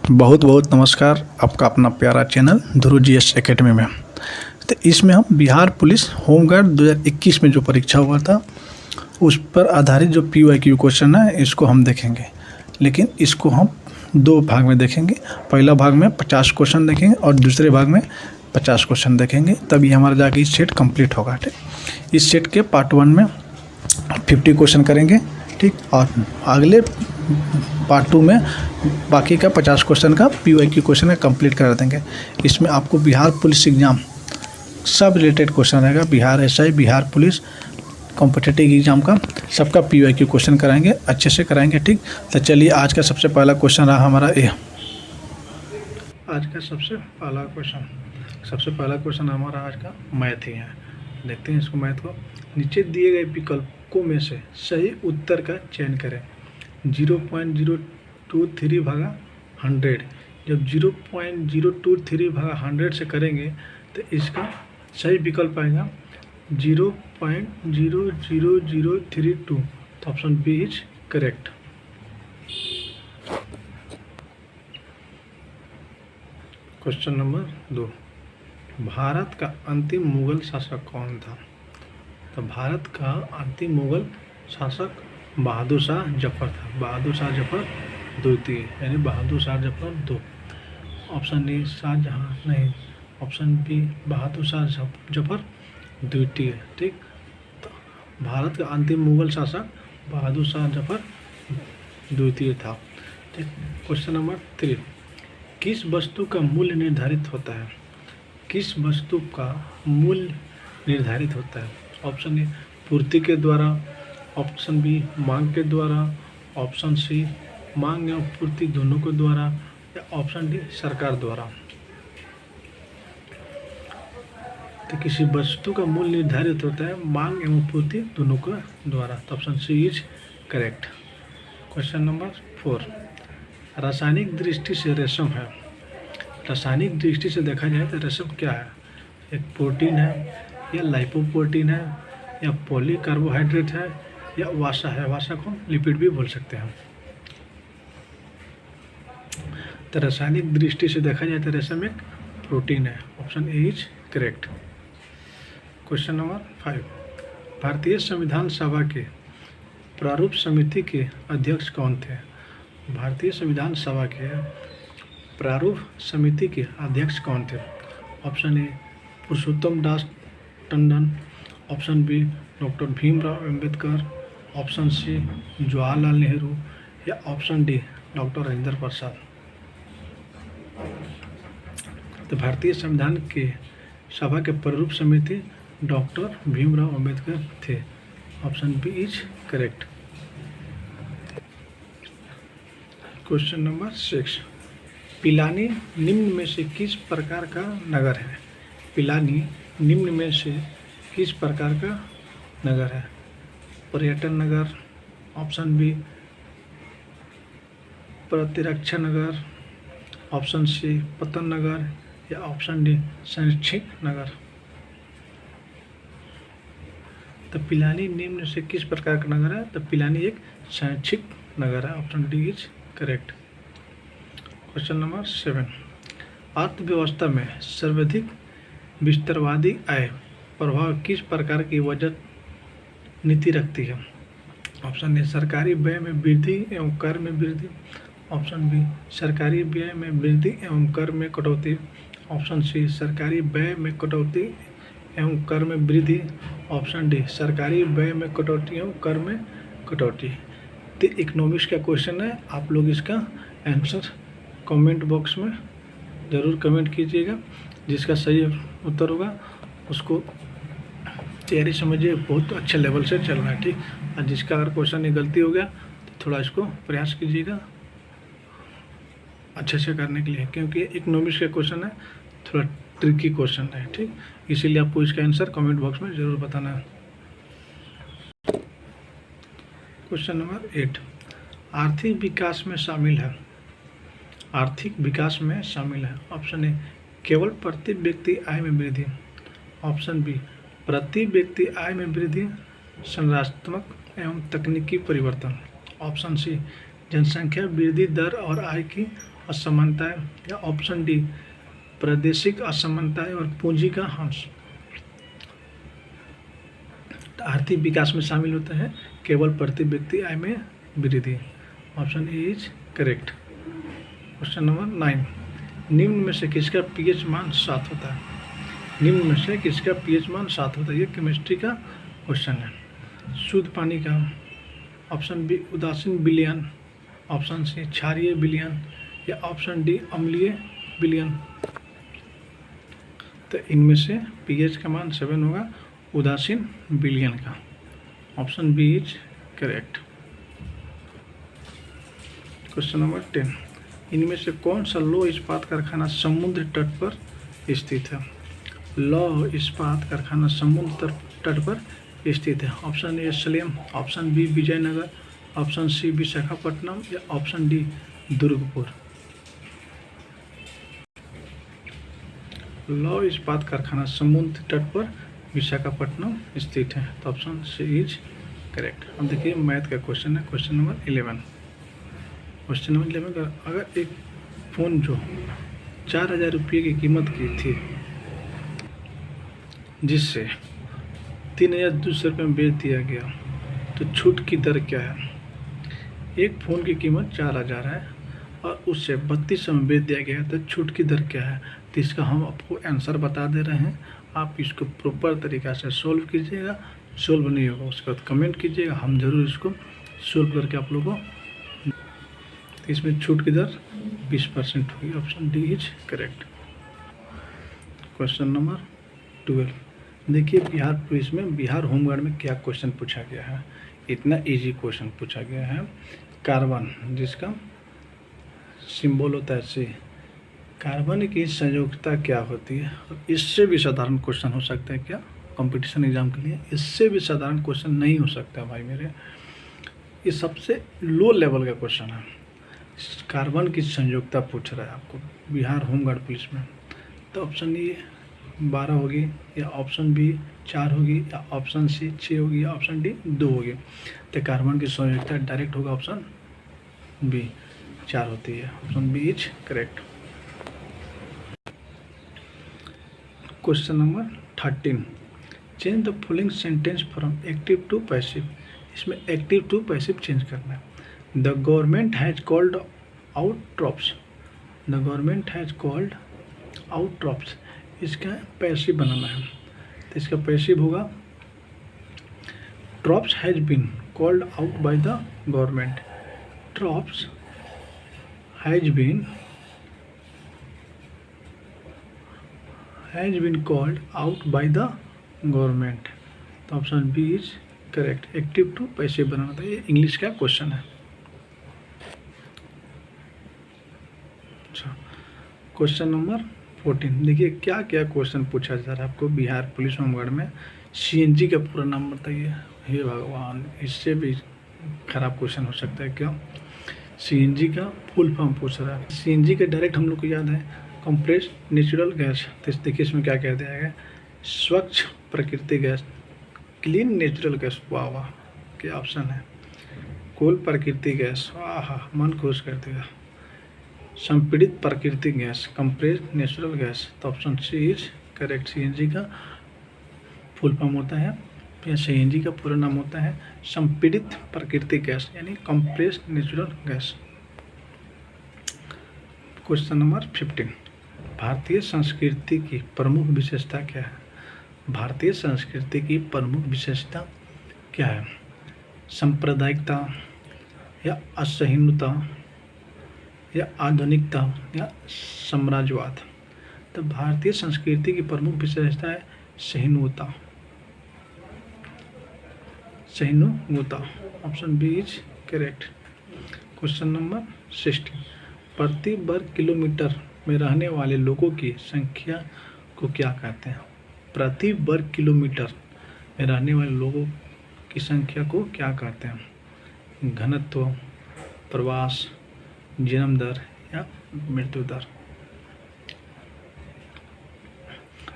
बहुत बहुत नमस्कार। आपका अपना प्यारा चैनल ध्रुव जीएस एकेडमी में। तो इसमें हम बिहार पुलिस होमगार्ड 2021 में जो परीक्षा हुआ था उस पर आधारित जो PYQ क्वेश्चन है इसको हम देखेंगे, लेकिन इसको हम दो भाग में देखेंगे। पहला भाग में 50 क्वेश्चन देखेंगे और दूसरे भाग में 50 क्वेश्चन देखेंगे, तभी हमारा जाके इस सेट कंप्लीट होगा। ठीक, इस सेट के पार्ट 1 में 50 क्वेश्चन करेंगे, ठीक, और अगले पार्ट 2 में बाकी का 50 क्वेश्चन का PYQ क्वेश्चन का कंप्लीट करा देंगे। इसमें आपको बिहार पुलिस एग्ज़ाम सब रिलेटेड क्वेश्चन रहेगा। Bihar SI, Bihar police competitive exam का सबका PYQ क्वेश्चन कराएंगे, अच्छे से कराएंगे। ठीक, तो चलिए आज का सबसे पहला क्वेश्चन रहा हमारा आज का सबसे पहला क्वेश्चन हमारा आज का मैथ ही है। देखते हैं इसको। मैथ को नीचे दिए गए विकल्पों में से सही उत्तर का चयन करें। 0.023 भागा 100। जब 0.023 भागा 100 से करेंगे तो इसका सही विकल्प आएगा 0.00032। तो option B is correct. Question number 2, Bharat का अंतिम मुगल शासक कौन था? तो भारत का अंतिम मुगल शासक बहादुर शाह जफर था। बहादुर शाह जफर द्वितीय, यानी बहादुर शाह जफर 2। ऑप्शन ए शाहजहां नहीं, ऑप्शन बी बहादुर शाह जफर द्वितीय। ठीक, तो भारत का अंतिम मुगल शासक बहादुर शाह जफर द्वितीय था। ठीक, क्वेश्चन नंबर 3, किस वस्तु का मूल्य निर्धारित होता है? किस वस्तु का मूल्य निर्धारित होता है? ऑप्शन ए पूर्ति के द्वारा, ऑप्शन बी मांग के द्वारा, ऑप्शन सी मांग एवं पूर्ति दोनों के द्वारा, या ऑप्शन डी सरकार द्वारा। तो किसी वस्तु का मूल्य निर्धारित होता है मांग एवं पूर्ति दोनों के द्वारा। तो option C is correct. Question number 4, रासायनिक दृष्टि से रेशम है। रासायनिक दृष्टि से देखा जाए तो रेशम क्या है? एक प्रोटीन है, या लाइपोप्रोटीन है, या पॉलीकार्बोहाइड्रेट है, या वसा है। वसा को लिपिड भी बोल सकते हैं। तो रासायनिक दृष्टि से देखा जाए तो रेशम एक प्रोटीन है। Option A is correct. Question number 5, भारतीय संविधान सभा के प्रारूप समिति के अध्यक्ष कौन थे? भारतीय संविधान सभा के प्रारूप समिति के अध्यक्ष कौन थे? Option A Purushottam Das Tandon, option B doctor Bhimrao Ambedkar, option C Jawaharlal Nehru, या option D doctor Rajendra Prasad. तो भारतीय संविधान के सभा के प्रारूप समिति डॉक्टर भीमराव अंबेडकर थे। Option B is correct. Question number 6, Pilani निम्न में से किस प्रकार का नगर है? पिलानी निम्न में से किस प्रकार का नगर है? पर्यटन नगर, ऑप्शन बी प्रतिरक्षा नगर, ऑप्शन सी पतन नगर, या ऑप्शन डी शैक्षिक नगर। तो पिलानी निम्न से किस प्रकार का नगर है? तो पिलानी एक शैक्षिक नगर है। Option D is correct. Question number 7, अर्थव्यवस्था में सर्वाधिक विस्तारवादी आय प्रभाव किस प्रकार की बजट नीति रखती है? ऑप्शन ए सरकारी व्यय में वृद्धि एवं कर में वृद्धि, ऑप्शन बी सरकारी व्यय में वृद्धि एवं कर में कटौती, ऑप्शन सी सरकारी व्यय में कटौती एवं कर में वृद्धि, ऑप्शन डी सरकारी व्यय में कटौती एवं कर में कटौती। तो इकोनॉमिक्स का क्वेश्चन है। आप लोग इसका आंसर कमेंट बॉक्स में ज़रूर कमेंट कीजिएगा। जिसका सही उत्तर होगा उसको तैयारी समझिए, बहुत अच्छे लेवल से चल रहा है। ठीक, और जिसका अगर क्वेश्चन में गलती हो गया तो थोड़ा इसको प्रयास कीजिएगा अच्छे से करने के लिए, क्योंकि इकोनॉमिक्स का क्वेश्चन है, थोड़ा ट्रिकी क्वेश्चन है। ठीक, इसीलिए आपको इसका आंसर कमेंट बॉक्स में ज़रूर बताना है। क्वेश्चन नंबर 8, आर्थिक विकास में शामिल है। आर्थिक विकास में शामिल है। ऑप्शन ए केवल प्रति व्यक्ति आय में वृद्धि, ऑप्शन बी प्रति व्यक्ति आय में वृद्धि, संरचनात्मक एवं तकनीकी परिवर्तन, ऑप्शन सी जनसंख्या वृद्धि दर और आय की असमानताएं, या ऑप्शन डी प्रादेशिक असमानताएं और पूंजी का ह्रास। आर्थिक विकास में शामिल होता है केवल प्रति व्यक्ति आय में वृद्धि। Option A is correct. Question number 9, निम्न में से किसका पीएच मान 7 होता है? निम्न में से किसका पीएच मान 7 होता है? ये केमिस्ट्री का क्वेश्चन है। शुद्ध पानी का, ऑप्शन बी उदासीन विलयन, ऑप्शन सी क्षारीय विलयन, या ऑप्शन डी अम्लीय विलयन। तो इनमें से पीएच का मान 7 होगा उदासीन विलयन का। Option B is correct. Question number 10, इनमें से कौन सा लौह इस्पात कारखाना समुद्र तट पर स्थित है? लौह इस्पात कारखाना समुद्र तट पर स्थित है। Option A Salem, option B Vijayanagar, option C Visakhapatnam, या ऑप्शन डी दुर्गपुर। लौह इस्पात कारखाना समुद्र तट पर विशाखापट्टनम स्थित है। तो ऑप्शन सी इज करेक्ट। अब देखिए मैथ का क्वेश्चन है, क्वेश्चन नंबर 11। क्वेश्चन नंबर 11 का, अगर एक फ़ोन जो 4,000 रुपये की कीमत की थी, जिससे 3,200 रुपये में बेच दिया गया, तो छूट की दर क्या है? एक फ़ोन की कीमत 4,000 है और उससे 3200 में बेच दिया गया, तो छूट की दर क्या है? तो इसका हम आपको आंसर बता दे रहे हैं, आप इसको प्रॉपर तरीक़ा से सोल्व कीजिएगा। सोल्व नहीं होगा उसके बाद कमेंट कीजिएगा, हम ज़रूर इसको सोल्व करके आप लोगों को। तो इसमें छूट की दर 20% होगी। Option D is correct. Question number 12, देखिए बिहार पुलिस में, बिहार होमगार्ड में क्या क्वेश्चन पूछा गया है? इतना इजी क्वेश्चन पूछा गया है। कार्बन, जिसका सिंबल होता है सी, कार्बन की संयोजकता क्या होती है? इससे भी साधारण क्वेश्चन हो सकता है क्या कंपटीशन एग्जाम के लिए? इससे भी साधारण क्वेश्चन नहीं हो सकता भाई मेरे, ये सबसे लो लेवल का क्वेश्चन है। कार्बन की संयोजकता पूछ रहा है आपको बिहार होमगार्ड पुलिस में। तो ऑप्शन ए 12 होगी, या ऑप्शन बी 4 होगी, या ऑप्शन सी 6 होगी, या ऑप्शन डी 2 होगी। तो कार्बन की संयोजकता डायरेक्ट होगा ऑप्शन बी 4 होती है। Option B is correct. Question number 13, change the following sentence from active to passive. इसमें एक्टिव टू पैसिव चेंज करना है। The government has called out troops, the government has called out troops, इसका passive बनाना है। तो इसका passive होगा troops has been called out by the government, troops has been called out by the government. तो option B is correct. Active to passive बनाना था, ये इंग्लिश का क्वेश्चन है। अच्छा, क्वेश्चन नंबर 14, देखिए क्या क्या क्वेश्चन पूछा जा रहा है आपको बिहार पुलिस होमगार्ड में। सीएनजी का पूरा नाम बताइए। हे भगवान, इससे भी खराब क्वेश्चन हो सकता है क्या? सीएनजी का फुल फॉर्म पूछ रहा है। सीएनजी का डायरेक्ट हम लोग को याद है कंप्रेस्ड नेचुरल गैस। तो देखिए इसमें क्या कह दिया है, स्वच्छ प्राकृतिक गैस, क्लीन नेचुरल गैस। वाह वाह, क्या ऑप्शन है। कोल प्राकृतिक गैस, आहा मन खुश कर देगा। संपीड़ित प्राकृतिक गैस, कंप्रेस्ड नेचुरल गैस। तो option C is correct. CNG का फुल फॉर्म होता है, या सीएनजी का पूरा नाम होता है संपीड़ित प्राकृतिक गैस, यानी compressed natural gas. Question number 15, भारतीय संस्कृति की प्रमुख विशेषता क्या है? भारतीय संस्कृति की प्रमुख विशेषता क्या है? सांप्रदायिकता, या असहिष्णुता, या आधुनिकता, या साम्राज्यवाद। तो भारतीय संस्कृति की प्रमुख विशेषता है सहिष्णुता, सहिष्णुता। Option B is correct. Question number 16, प्रति वर्ग किलोमीटर में रहने वाले लोगों की संख्या को क्या कहते हैं? प्रति वर्ग किलोमीटर में रहने वाले लोगों की संख्या को क्या कहते हैं? घनत्व, प्रवास, जन्म दर, या मृत्यु दर।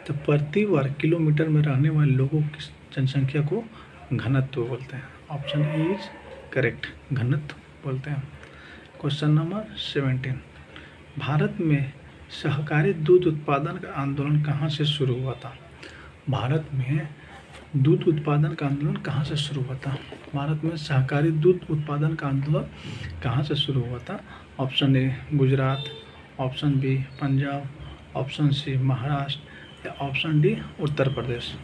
तो प्रति वर्ग किलोमीटर में रहने वाले लोगों की जनसंख्या को घनत्व बोलते हैं। ऑप्शन ए इज करेक्ट, घनत्व बोलते हैं। क्वेश्चन नंबर 17, भारत में सहकारी दूध उत्पादन का आंदोलन कहाँ से शुरू हुआ था? भारत में दूध उत्पादन का आंदोलन कहाँ से शुरू हुआ था? भारत में सहकारी दूध उत्पादन का आंदोलन कहाँ से शुरू हुआ था? Option A Gujarat, option B Punjab, option C Maharashtra या ऑप्शन डी उत्तर प्रदेश।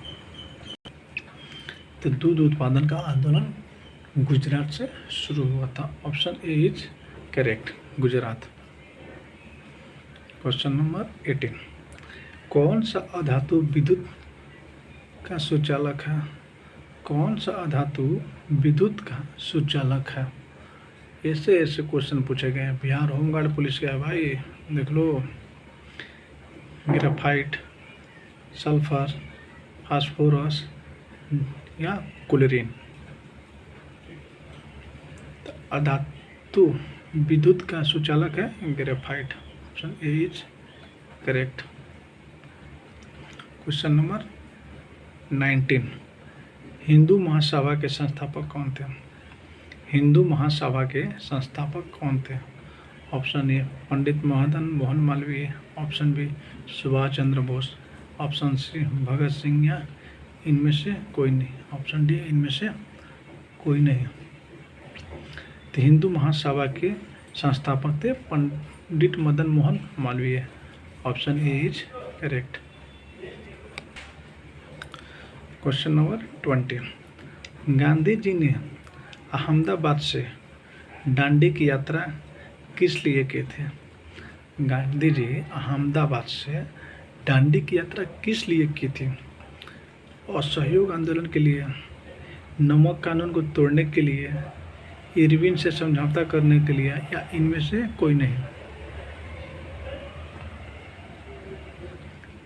तो दूध उत्पादन का आंदोलन गुजरात से शुरू हुआ था। Option A is correct, Gujarat. Question number 18, कौन सा अधातु विद्युत का सुचालक है? कौन सा अधातु विद्युत का सुचालक है? ऐसे ऐसे क्वेश्चन पूछे गए हैं। बिहार होमगार्ड पुलिस का है भाई, देख लो। ग्रेफाइट, सल्फर, फास्फोरस या क्लोरीन। तो अधातु विद्युत का सुचालक है graphite. Option A is correct. Question number 19, Hindu Mahasabha के संस्थापक कौन थे? हिंदू महासभा के संस्थापक कौन थे? Option A Pandit Madan Mohan Malviya, option B Subhash Chandra Bose, option C Bhagat Singh या इनमें से कोई नहीं। ऑप्शन डी इनमें से कोई नहीं। तो हिंदू महासभा के संस्थापक थे Pandit Madan Mohan Malviya. Option A is correct. Question number 20, Gandhi ji ने अहमदाबाद से दांडी की यात्रा किस लिए की थी? गांधी जी अहमदाबाद से दांडी की यात्रा किस लिए की थी? असहयोग आंदोलन के लिए, नमक कानून को तोड़ने के लिए, इरविन से समझौता करने के लिए या इनमें से कोई नहीं।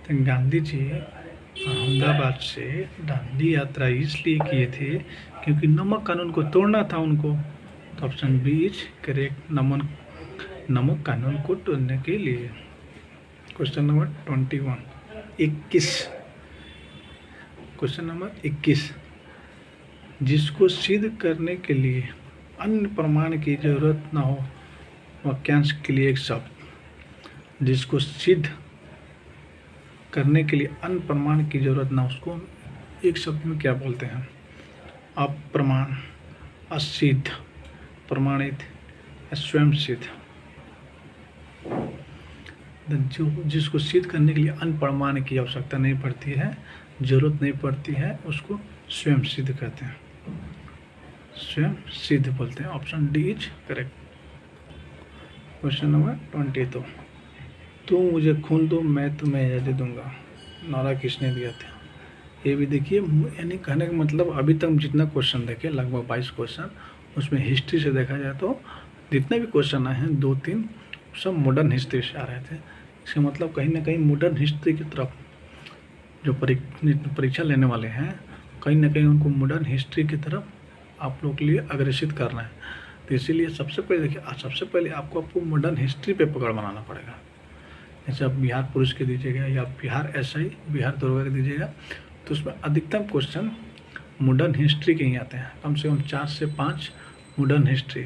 तो गांधी जी अहमदाबाद से दांडी यात्रा इसलिए किए थे क्योंकि नमक कानून को तोड़ना था उनको। तो ऑप्शन बी इज करेक्ट, नमक कानून को तोड़ने के लिए। क्वेश्चन नंबर 21, क्वेश्चन नंबर 21, जिसको सिद्ध करने के लिए अन्य प्रमाण की जरूरत न हो, वाक्यांश के लिए एक शब्द। जिसको सिद्ध करने के लिए अन्य प्रमाण की जरूरत ना, उसको एक शब्द में क्या बोलते हैं? अप्रमाण, असिद्ध, प्रमाणित या स्वयं सिद्ध। जो जिसको सिद्ध करने के लिए अन्य प्रमाण की आवश्यकता नहीं पड़ती है, जरूरत नहीं पड़ती है, उसको स्वयं सिद्ध कहते हैं, स्वयं सिद्ध बोलते हैं। Option D is correct. Question number 22, तुम मुझे खून दो मैं तुम्हें आज़ादी दूंगा, नारा किसने दिया था? ये भी देखिए, यानी कहने का मतलब अभी तक जितना क्वेश्चन देखे लगभग 22 क्वेश्चन, उसमें हिस्ट्री से देखा जाए तो जितने भी क्वेश्चन आए हैं 2-3 सब मॉडर्न हिस्ट्री से आ रहे थे। इसका मतलब कहीं ना कहीं मॉडर्न हिस्ट्री की तरफ जो परीक्षा लेने वाले हैं, कहीं ना कहीं उनको मॉडर्न हिस्ट्री की तरफ आप लोग के लिए अग्रेसित करना है। तो इसीलिए सबसे पहले देखिए, सबसे पहले आपको मॉडर्न हिस्ट्री पे पकड़ बनाना पड़ेगा। जैसे आप बिहार पुलिस के दीजिएगा या बिहार SI, बिहार दरोगा के दीजिएगा, तो उसमें अधिकतम क्वेश्चन मॉडर्न हिस्ट्री के ही आते हैं। कम से कम 4 से 5 मॉडर्न हिस्ट्री,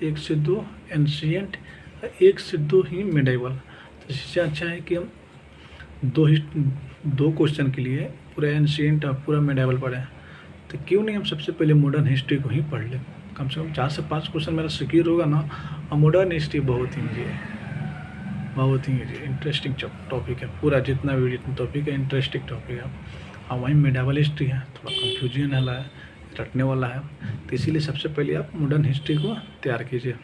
1 से 2 एंशिएंट, 1 से 2 ही मिडाइवल। तो इससे अच्छा है कि हम दो क्वेश्चन के लिए पूरा एंशिएंट और पूरा मिडाइवल पढ़ें। तो क्यों नहीं हम सबसे पहले मॉडर्न हिस्ट्री को ही पढ़ लें? कम से कम 4 से 5 क्वेश्चन मेरा सिक्योर होगा ना। और मॉडर्न हिस्ट्री बहुत ही इंटरेस्टिंग टॉपिक है। पूरा जितना भी टॉपिक है इंटरेस्टिंग टॉपिक है। और वहीं मिडाइवल हिस्ट्री है, थोड़ा कन्फ्यूजन वाला है, रटने वाला है। तो इसीलिए सबसे पहले आप मॉडर्न हिस्ट्री को तैयार कीजिए।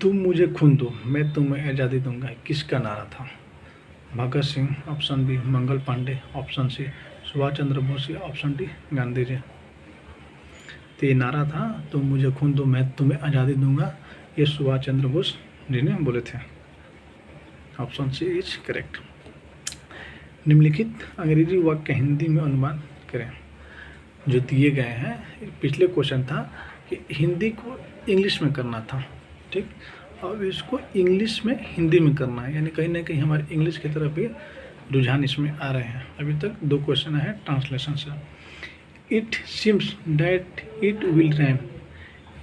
तुम मुझे खून दो मैं तुम्हें आज़ादी दूंगा, किसका नारा था? Bhagat Singh, option B Mangal Pandey, option C Subhash Chandra Bose, option D Gandhi ji. तो ये नारा था तुम मुझे खून दो मैं तुम्हें आज़ादी दूंगा, ये सुभाष चंद्र बोस जी ने बोले थे। Option C is correct. निम्नलिखित अंग्रेजी वाक्य हिंदी में अनुवाद करें। जो दिए गए हैं, पिछले क्वेश्चन था कि हिंदी को इंग्लिश में करना था, ठीक। अब इसको इंग्लिश में हिंदी में करना है, यानी कहीं ना कहीं हमारे इंग्लिश की तरफ भी रुझान इसमें आ रहे हैं। अभी तक 2 क्वेश्चन है ट्रांसलेशन से। It seems that it will rain,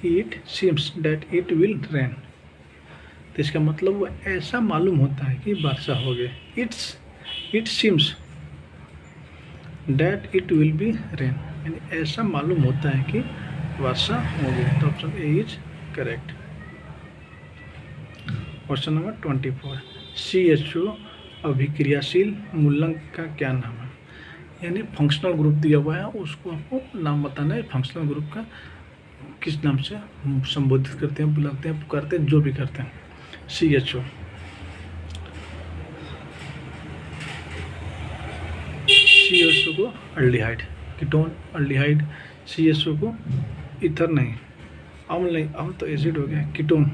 it seems that it will rain. तो इसका मतलब वो ऐसा मालूम होता है कि वर्षा हो गई। It seems that it will be rain, यानी ऐसा मालूम होता है कि वर्षा हो गई। तो option A is correct. Question number 24, CHO अभिक्रियाशील मूलक का क्या नाम है? यानी फंक्शनल ग्रुप दिया हुआ है, उसको आपको नाम बताना है। फंक्शनल ग्रुप का किस नाम से संबोधित करते हैं, बुलाते हैं, पुकारते हैं, जो भी करते हैं। CHO को अल्डिहाइड, कीटोन, अल्डिहाइड। CHO को ईथर नहीं, अम्ल नहीं, अम्ल तो एसिड हो गया, कीटोन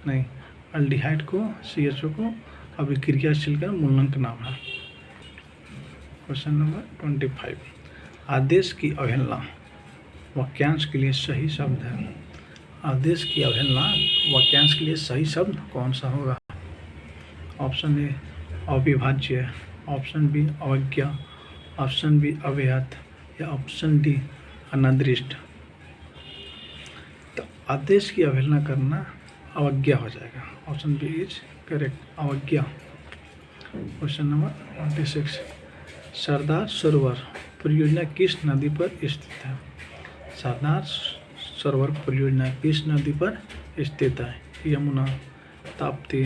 नहीं, अल्डिहाइड को, CHO को अभिक्रियाशील का मूलक नाम है। क्वेश्चन नंबर 25, आदेश की अवहेलना वाक्यांश के लिए सही शब्द है। आदेश की अवहेलना वाक्यांश के लिए सही शब्द कौन सा होगा? ऑप्शन ए अविभाज्य, ऑप्शन बी अवज्ञा, ऑप्शन बी अव्याहत, या ऑप्शन डी अनादृष्ट। तो आदेश की अवहेलना करना अवज्ञा हो जाएगा। ऑप्शन बी इज करेक्ट, अवज्ञा। क्वेश्चन नंबर 26, सरदार सरोवर परियोजना किस नदी पर स्थित है? सरदार सरोवर परियोजना किस नदी पर स्थित है? यमुना, ताप्ती,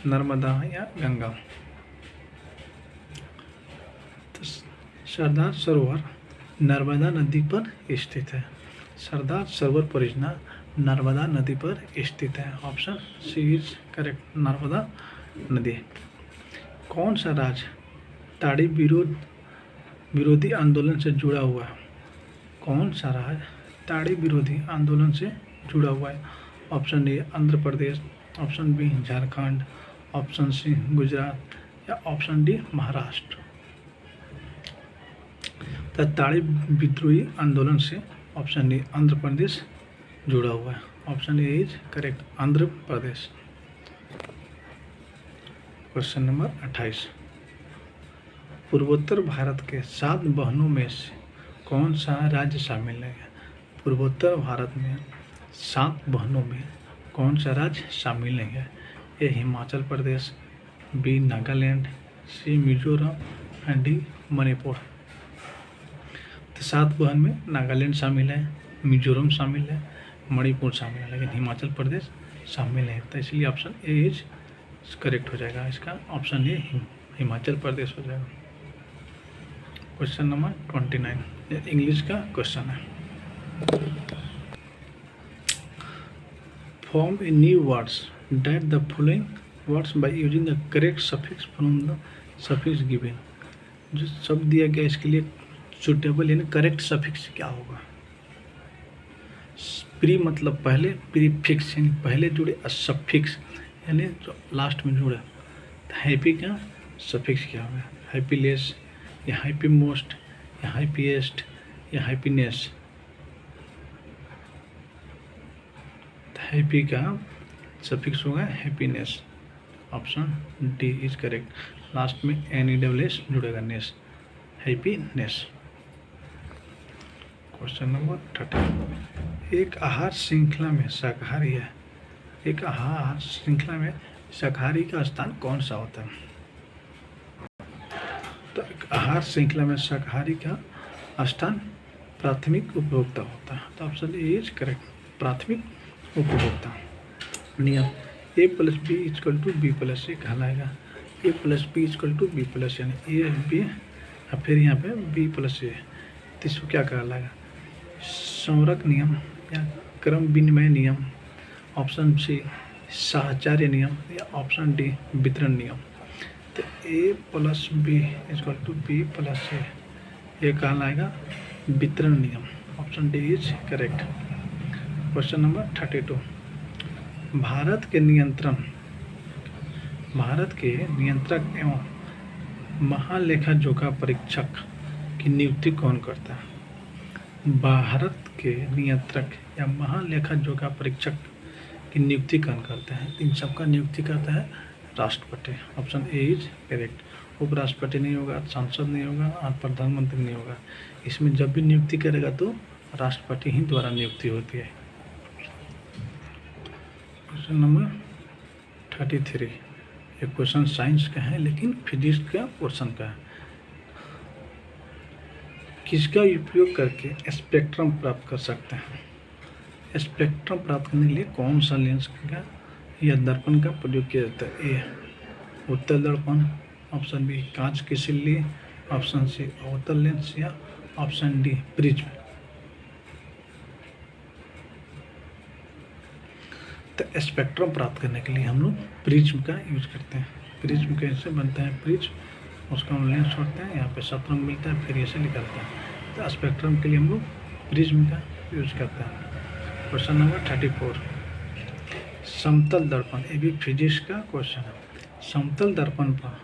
नर्मदा या गंगा? तो सरदार सरोवर नर्मदा नदी पर स्थित है। सरदार सरोवर परियोजना नर्मदा नदी पर स्थित है। Option C is correct, Narmada नदी। कौन सा राज्य ताड़ी विरोधी आंदोलन से जुड़ा हुआ है? कौन सा राज्य ताड़ी विरोधी आंदोलन से जुड़ा हुआ है? Option A Andhra Pradesh, option B Jharkhand, option C Gujarat, या ऑप्शन डी महाराष्ट्र? तो ताड़ी विद्रोही आंदोलन से ऑप्शन डी आंध्र प्रदेश जुड़ा हुआ है। Option A is correct, Andhra Pradesh. Question number 28, पूर्वोत्तर भारत के 7 बहनों में से कौन सा राज्य शामिल है? पूर्वोत्तर भारत में 7 बहनों में कौन सा राज्य शामिल नहीं है? A Himachal Pradesh, B Nagaland, C Mizoram and D Manipur. तो 7 बहन में नागालैंड शामिल है, मिजोरम शामिल है, मणिपुर शामिल है, लेकिन हिमाचल प्रदेश शामिल है। तो इसलिए ऑप्शन ए इज करेक्ट हो जाएगा। इसका ऑप्शन ए हिमाचल प्रदेश हो जाएगा। क्वेश्चन नंबर 29, इंग्लिश का क्वेश्चन है। Form a new words that the following words by using the correct suffix from the suffix given. जो शब्द दिया गया इसके लिए सुटेबल यानी करेक्ट सफिक्स क्या होगा? प्री मतलब पहले, प्रीफिक्स यानी पहले जुड़े, और सफिक्स यानी जो लास्ट में जुड़े। तो हैप्पी का सफिक्स क्या होगा? हैप्पीलेस, या हैप्पी मोस्ट, या हैप्पीएस्ट, या हैप्पीनेस? हैप्पी का सफिक्स होगा happiness. Option D is correct. Last में NESS जुड़ेगा, नेस, हैप्पीनेस। क्वेश्चन नंबर 30, एक आहार श्रृंखला में शाकाहारी है। एक आहार श्रृंखला में शाकाहारी का स्थान कौन सा होता है? तो आहार श्रृंखला में शाकाहारी का स्थान प्राथमिक उपभोक्ता होता है। तो ऑप्शन ए इज करेक्ट, प्राथमिक उपभोक्ता। नियम A+B=B+C कहलाएगा। A+B=B+, यानी A B और फिर यहाँ पे B+A, तो इसको क्या कहलाएगा? संवरक नियम या क्रम विनिमय नियम, ऑप्शन सी साहचर्य नियम, या ऑप्शन डी वितरण नियम। तो A+B=B+A, ये कहलाएगा वितरण नियम। Option D is correct. Question number 32, Bharat के नियंत्रक एवं महालेखा जोखा परीक्षक की नियुक्ति कौन करता है? भारत के नियंत्रक या महालेखा जोखा परीक्षक की नियुक्ति कौन करता है? इन सबका नियुक्ति करता है राष्ट्रपति। Option A is correct. उपराष्ट्रपति नहीं होगा, सांसद नहीं होगा और प्रधानमंत्री नहीं होगा। इसमें जब भी नियुक्ति करेगा तो राष्ट्रपति ही द्वारा नियुक्ति होती है। Question number 33। ये क्वेश्चन साइंस का है लेकिन फिजिक्स का पोर्शन का है। किसका उपयोग करके स्पेक्ट्रम प्राप्त कर सकते हैं? स्पेक्ट्रम प्राप्त करने के लिए कौन सा लेंस का या दर्पण का प्रयोग किया जाता है? ए उत्तल दर्पण, ऑप्शन बी कांच की सिल्ली, ऑप्शन सी अवतल लेंस या ऑप्शन डी प्रिज्म। तो स्पेक्ट्रम प्राप्त करने के लिए हम लोग प्रिज्म का यूज करते हैं। प्रिज्म कैसे बनता है? प्रिज्म उसका हम लेंस छोड़ते हैं, यहाँ पे शतरंग मिलता है, फिर ऐसे निकलता है। तो स्पेक्ट्रम के लिए हम लोग प्रिज्म का यूज करते हैं। Question number 34। समतल दर्पण, ये भी फिजिक्स का क्वेश्चन है। समतल दर्पण पर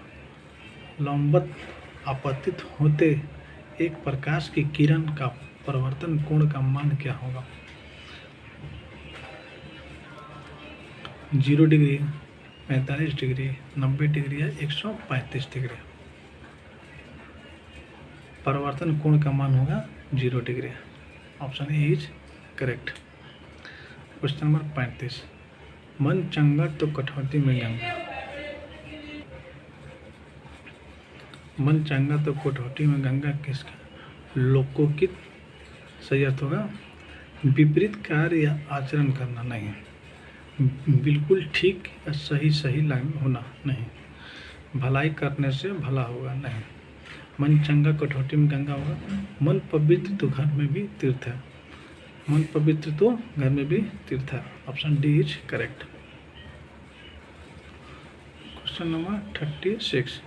लंबवत आपतित होते एक प्रकाश की किरण का परावर्तन कोण का मान क्या होगा? 0 डिग्री, 45 डिग्री, 90 डिग्री या 135 डिग्री। परावर्तन कोण का मान होगा 0 degree. Option A is correct. Question number 35। मन चंगा तो कटौती में गंगा, मन चंगा तो कटौती में गंगा किसका लोकोकित सही अर्थ होगा? विपरीत कार्य या आचरण करना नहीं, बिल्कुल ठीक या सही होना नहीं, भलाई करने से भला होगा नहीं। मन चंगा कटौती में गंगा होगा। मन पवित्र तो घर में भी तीर्थ है, मन पवित्र तो घर में भी तीर्थ है। Option D is correct. Question number 36।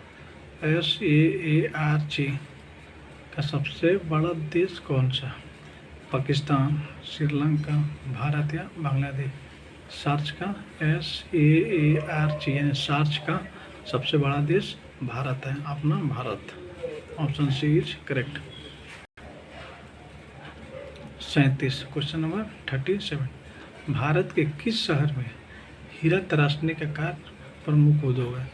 SAARC का सबसे बड़ा देश कौन सा? पाकिस्तान, श्रीलंका, भारत या बांग्लादेश? सार्च का SAARC यानी सार्च का सबसे बड़ा देश भारत है, अपना Bharat. Option C is correct. 37। Question number 37। Bharat के किस शहर में हीरा तराशने का कार्य प्रमुख उद्योग है?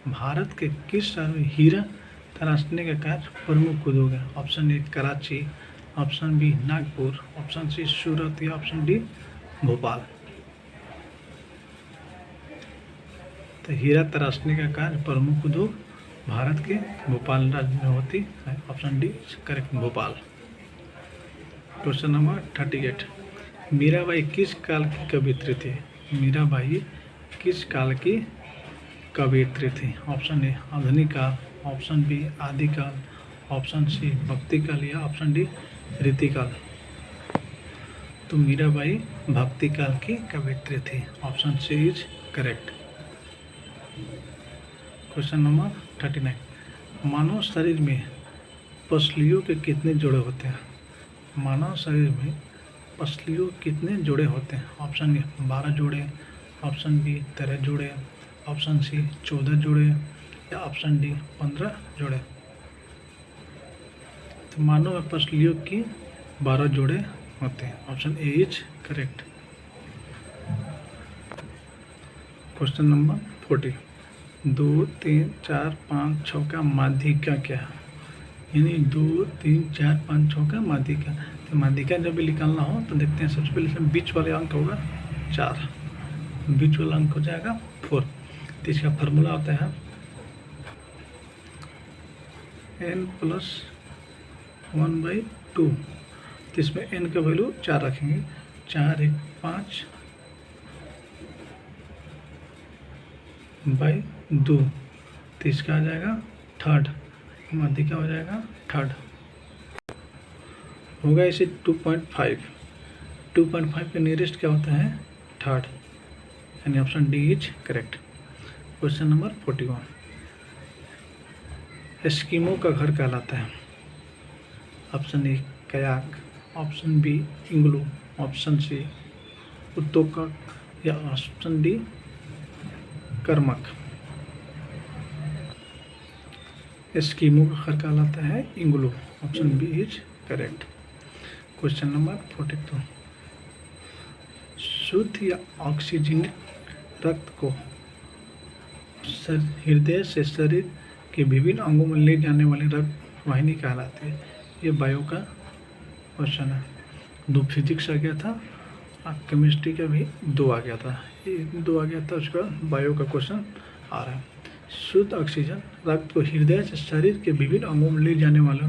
भारत के किस शहर में हीरा तराशने का कार्य प्रमुख उद्योग है? Option A Karachi, option B Nagpur, option C Surat या ऑप्शन डी भोपाल। तो हीरा तराशने का कार्य प्रमुख उद्योग भारत के भोपाल राज्य में होती है। Option D correct, Bhopal. Question number 38। Mirabai किस काल की कवियत्री थी? मीराबाई किस काल की कवियत्री थी? ऑप्शन ए आधुनिक काल, ऑप्शन बी आदिकाल, ऑप्शन सी भक्ति काल या ऑप्शन डी रीतिकाल। तो मीराबाई भक्ति काल की कवियत्री थी। Option C is correct. Question number 39। मानव शरीर में पसलियों के कितने जोड़े होते हैं? मानव शरीर में पसलियों कितने जोड़े होते हैं? ऑप्शन ए 12 जोड़े, ऑप्शन बी 13 जोड़े, ऑप्शन सी 14 जोड़े या ऑप्शन डी 15 जोड़े। तो मानव में पसलियों की 12 जोड़े होते हैं। Option A is correct. Question number 40। 2, 3, 4, 5, 6 का माध्यिका क्या है? यानी 2, 3, 4, 5, 6 का माध्यिका। तो माध्यिका जब भी निकालना हो तो देखते हैं सबसे पहले इसमें बीच वाले अंक होगा 4, बीच वाला अंक हो जाएगा 4। तो इसका फार्मूला होता है n+1/2। तो इसमें n का वैल्यू 4 रखेंगे, 4, 1, 5 बाई 2। तो इसका आ जाएगा 3rd, माध्यिका हो जाएगा 3rd। होगा इसे 2.5। 2.5 के नियरेस्ट क्या होता है? 3rd, यानी option D is correct. Question number 41। Eskimo का घर कहलाता है? Option A kayak, option B igloo, option C उत्तोकक या ऑप्शन डी कर्मक। एस्किमो का घर कहलाता है igloo. Option B is correct. Question number 42। शुद्ध या ऑक्सीजनिक रक्त को हृदय से शरीर के विभिन्न अंगों में ले जाने वाली रक्त वाहिनी कहलाती है। ये बायो का क्वेश्चन है। 2 फिजिक्स आ गया था और केमिस्ट्री का भी 2 आ गया था। ये 2 आ गया था। उसके बाद बायो का क्वेश्चन आ रहा है। शुद्ध ऑक्सीजन रक्त को हृदय से शरीर के विभिन्न अंगों में ले जाने वाले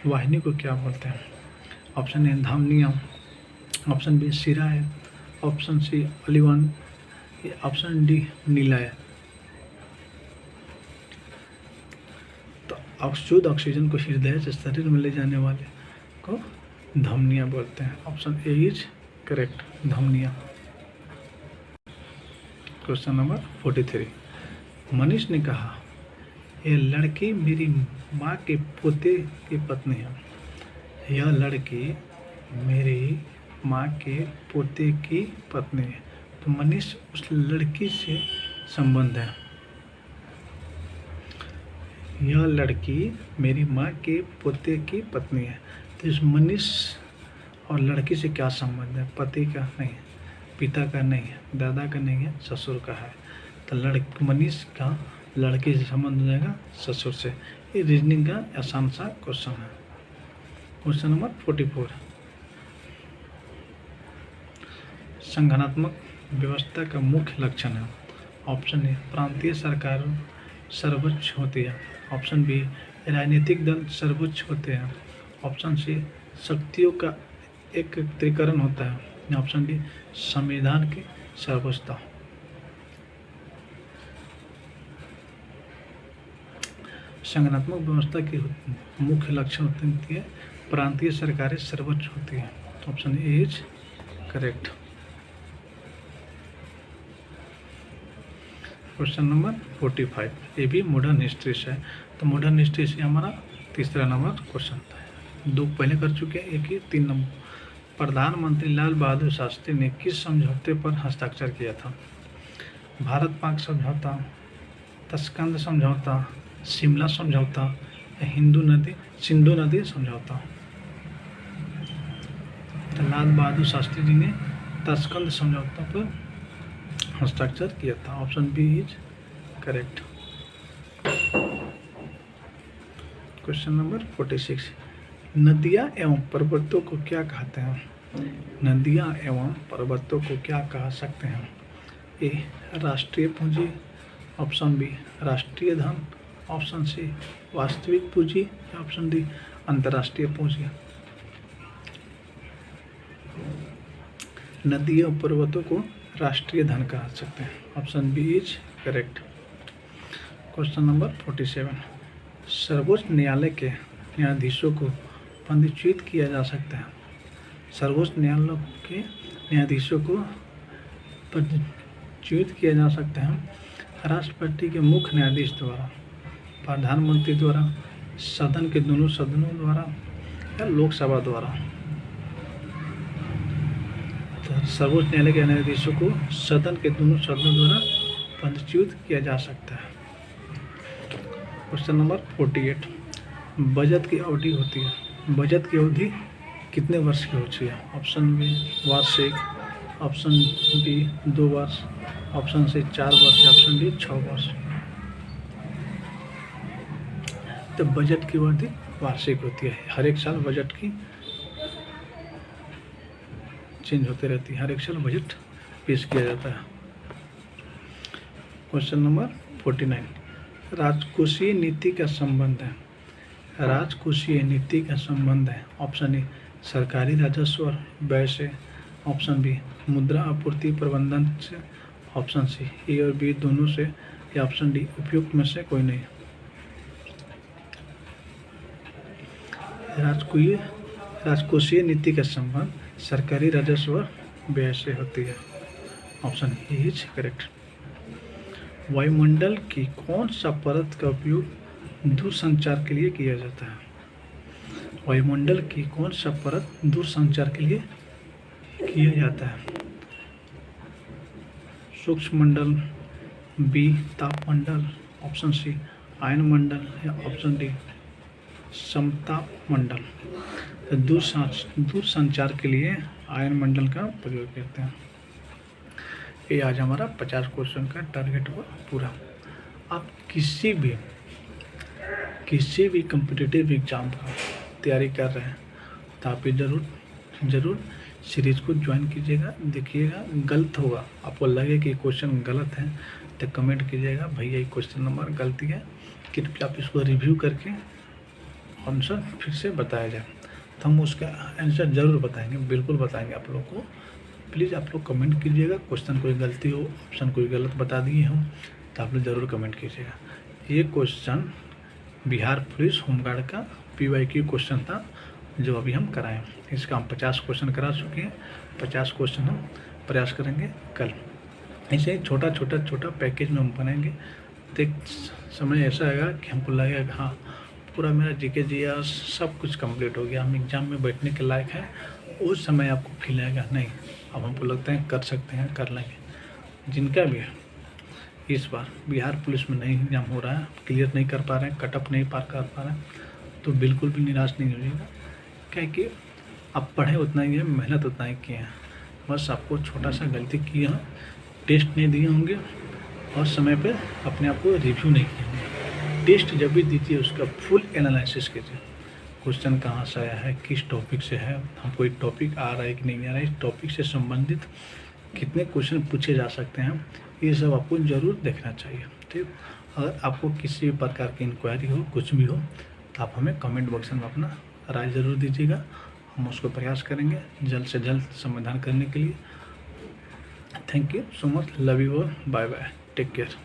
वाहिनी को क्या बोलते हैं? ऑप्शन ए धमनियाँ, ऑप्शन बी शिरा है, ऑप्शन सी अलिवान, ऑप्शन डी नीला है। तो शुद्ध ऑक्सीजन को हृदय से शरीर में ले जाने वाले को धमनियाँ बोलते हैं। ऑप्शन ए इज करेक्ट, धमनियाँ। Question number 43। मनीष ने कहा, यह लड़की मेरी माँ के पोते की पत्नी है। यह लड़की मेरी माँ के पोते की पत्नी है। तो मनीष उस लड़की से संबंध है। यह लड़की मेरी माँ के पोते की पत्नी है। तो इस मनीष और लड़की से क्या संबंध है? पति का नहीं, पिता का नहीं है, दादा का नहीं है, ससुर का है। तो मनीष का लड़की से संबंध हो जाएगा ससुर से। ये रीजनिंग का आसान सा क्वेश्चन है। Question number 44। संगठनात्मक व्यवस्था का मुख्य लक्षण है। ऑप्शन ए प्रांतीय सरकार सर्वोच्च होती है, ऑप्शन बी राजनीतिक दल सर्वोच्च होते हैं, ऑप्शन सी शक्तियों का एकत्रीकरण होता है, ऑप्शन डी संविधान की सर्वोच्चता। संगठनात्मक व्यवस्था की मुख्य लक्षण होती है प्रांतीय सरकारें सर्वोच्च होती है। Option A is correct. Question number 45, ये भी मॉडर्न हिस्ट्री से है। तो मॉडर्न हिस्ट्री से हमारा तीसरा नंबर क्वेश्चन था। 2 पहले कर चुके हैं, एक ही 3 नंबर। प्रधानमंत्री लाल बहादुर शास्त्री ने किस समझौते पर हस्ताक्षर किया था? भारत पाक समझौता, तस्कंद समझौता, शिमला समझौता या सिंधु नदी समझौता। तो लाल बहादुर शास्त्री जी ने तस्कंद समझौता पर हस्ताक्षर किया था। Option B is correct. Question number 46। नदियाँ एवं पर्वतों को क्या कहते हैं? नदियाँ एवं पर्वतों को क्या कह सकते हैं? ए राष्ट्रीय पूंजी, ऑप्शन बी राष्ट्रीय धन, ऑप्शन सी वास्तविक पूंजी, ऑप्शन डी अंतर्राष्ट्रीय पूंजी। नदियों और पर्वतों को राष्ट्रीय धन कहा सकते हैं। Option B is correct. Question number 47। सर्वोच्च न्यायालय के न्यायाधीशों को पदच्युत किया जा सकता है। सर्वोच्च न्यायालय के न्यायाधीशों को पदच्युत किया जा सकता है राष्ट्रपति के मुख्य न्यायाधीश द्वारा, प्रधानमंत्री द्वारा, सदन के दोनों सदनों द्वारा या लोकसभा द्वारा। तो सर्वोच्च न्यायालय के न्यायाधीशों को सदन के दोनों सदनों द्वारा पदच्युत किया जा सकता है। Question number 48। बजट की अवधि होती है। बजट की अवधि कितने वर्ष की होती है? ऑप्शन बी वार्षिक, ऑप्शन बी 2 वर्ष, ऑप्शन सी 4 वर्ष, ऑप्शन डी 6 वर्ष। तो बजट की अवधि वार्षिक होती है। हर एक साल बजट की चेंज होते रहती है, हर एक साल बजट पेश किया जाता है। Question number 49। राजकोषीय नीति का संबंध है। राजकोषीय नीति का संबंध है। ऑप्शन ए सरकारी राजस्व और व्यय से, ऑप्शन बी मुद्रा आपूर्ति प्रबंधन से, ऑप्शन सी ए और बी दोनों से, या ऑप्शन डी उपयुक्त में से कोई नहीं। राजकोषीय नीति का संबंध सरकारी राजस्व और व्यय से होती है। Option A is correct. वायुमंडल की कौन सा परत का उपयोग दूरसंचार के लिए किया जाता है? वायुमंडल की कौन सा परत दूरसंचार के लिए किया जाता है? सूक्ष्म मंडल, बी तापमंडल, ऑप्शन सी आयन मंडल, या ऑप्शन डी समताप मंडल। तो दूरसंचार के लिए आयन मंडल का प्रयोग करते हैं। ये आज हमारा 50 क्वेश्चन का टारगेट हुआ पूरा। आप किसी भी कम्पिटिटिव एग्जाम का तैयारी कर रहे हैं तो आप ये ज़रूर सीरीज़ को ज्वाइन कीजिएगा, देखिएगा। गलत होगा, आपको लगे कि क्वेश्चन गलत है तो कमेंट कीजिएगा, भैया ये क्वेश्चन नंबर गलती है, कृपया आप इसको रिव्यू करके आंसर फिर से बताया जाए। तो हम उसका आंसर ज़रूर बताएंगे, बिल्कुल बताएंगे आप लोग को। प्लीज़ आप लोग कमेंट कीजिएगा, क्वेश्चन कोई गलती हो, ऑप्शन कोई गलत बता दिए हम तो आप लोग ज़रूर कमेंट कीजिएगा। ये क्वेश्चन बिहार पुलिस होमगार्ड का PYQ क्वेश्चन था जो अभी हम कराएं। इसका हम 50 क्वेश्चन करा चुके हैं, 50 क्वेश्चन हम प्रयास करेंगे कल। ऐसे ही छोटा पैकेज में हम बनाएंगे। तो एक समय ऐसा आएगा कि हमको लगेगा कि हाँ पूरा मेरा GK GS सब कुछ कंप्लीट हो गया, हम एग्ज़ाम में बैठने के लायक है। उस समय आपको फील आएगा नहीं अब हमको लगता है कर सकते हैं, कर लेंगे। जिनका भी है इस बार बिहार पुलिस में नहीं एग्जाम हो रहा है, क्लियर नहीं कर पा रहे हैं, कटअप नहीं पार कर पा रहे हैं, तो बिल्कुल भी निराश नहीं होइएगा। क्या कि आप पढ़े उतना ही है, मेहनत उतना ही किए हैं, बस आपको छोटा सा गलती किए हैं, टेस्ट नहीं दिए होंगे और समय पे अपने आप को रिव्यू नहीं किए होंगे। टेस्ट जब भी दीजिए उसका फुल एनालिसिस कीजिए, क्वेश्चन कहाँ से आया है, किस टॉपिक से है, हमको एक टॉपिक आ रहा है कि नहीं आ रहा है, इस टॉपिक से संबंधित कितने क्वेश्चन पूछे जा सकते हैं, ये सब आपको ज़रूर देखना चाहिए। ठीक, अगर आपको किसी भी प्रकार की इंक्वायरी हो, कुछ भी हो, तो आप हमें कमेंट बॉक्स में अपना राय ज़रूर दीजिएगा, हम उसको प्रयास करेंगे जल्द से जल्द समाधान करने के लिए। Thank you so much, love you all, bye bye, take care.